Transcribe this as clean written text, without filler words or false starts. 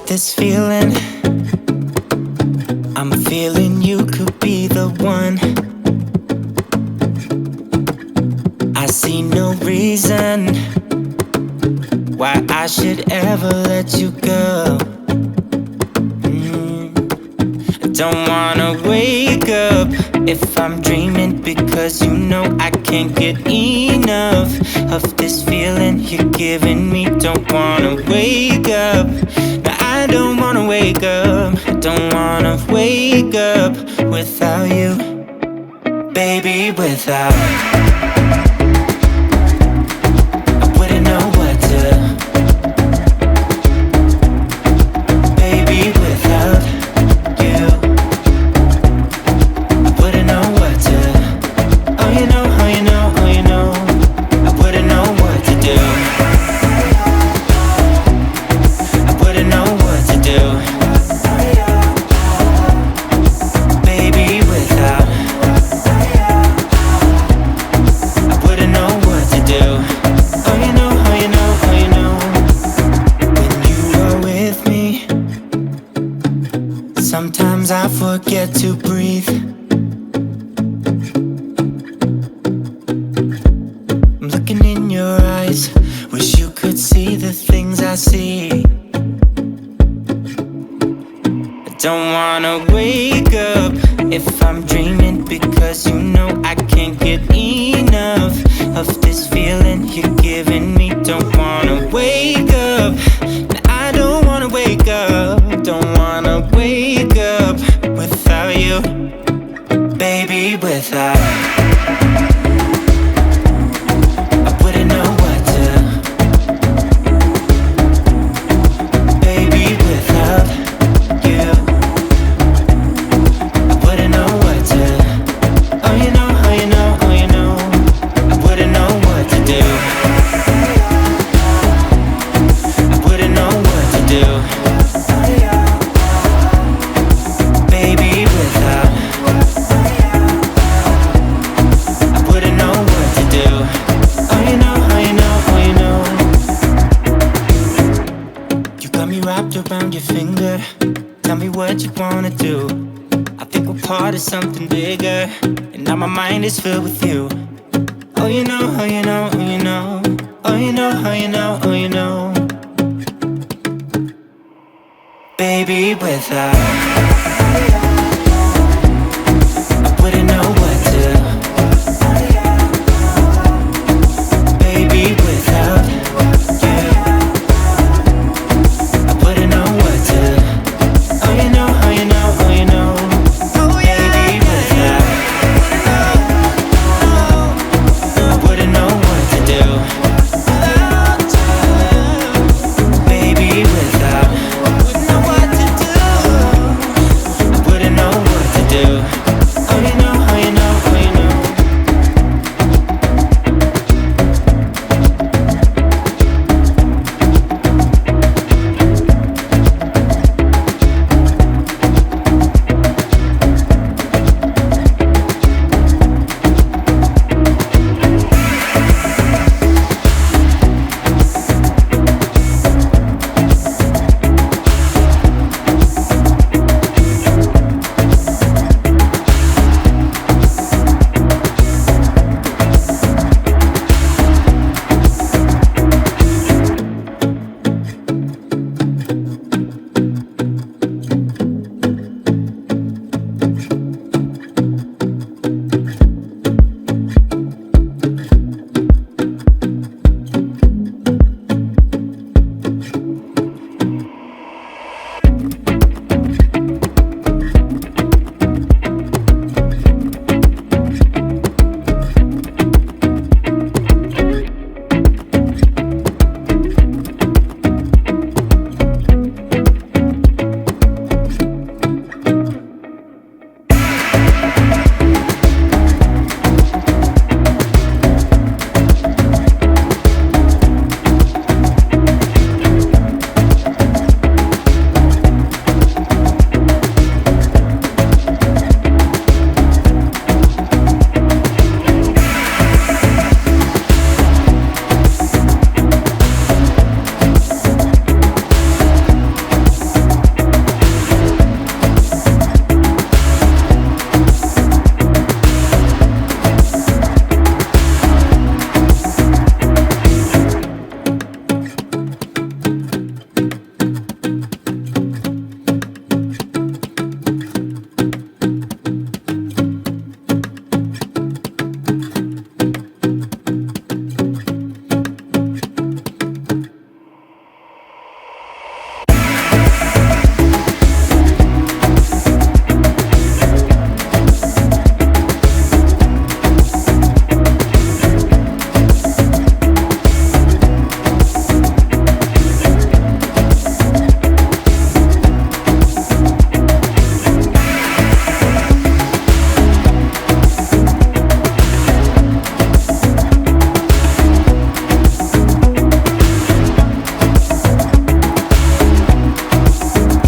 This feeling, I'm feeling you could be the one. I see no reason why I should ever let you go. I don't wanna wake up if I'm dreaming, because you know I can't get enough of this feeling you're giving me. Don't wanna wake up. I don't wanna wake up, I don't wanna wake up without you, baby, without. I wouldn't know what to, baby, without you. I wouldn't know what to, oh you know, oh you know, oh you know. I wouldn't know what to do. Sometimes I forget to breathe. I'm looking in your eyes, wish you could see the things I see. I don't wanna wake up if I'm dreaming, because you know I can't get enough of this feeling you're giving me. Don't wanna wake up, I don't wanna wake up. Don't wanna wake up without you, baby, without. I wouldn't know what to, baby, without you. I wouldn't know what to, oh you know, oh you know, oh you know. I wouldn't know what to do. I wouldn't know what to do. Around your finger, tell me what you wanna do. I think we're part of something bigger, and now my mind is filled with you. Oh you know, oh you know, oh you know. Oh you know, oh you know, oh you know. Baby, without.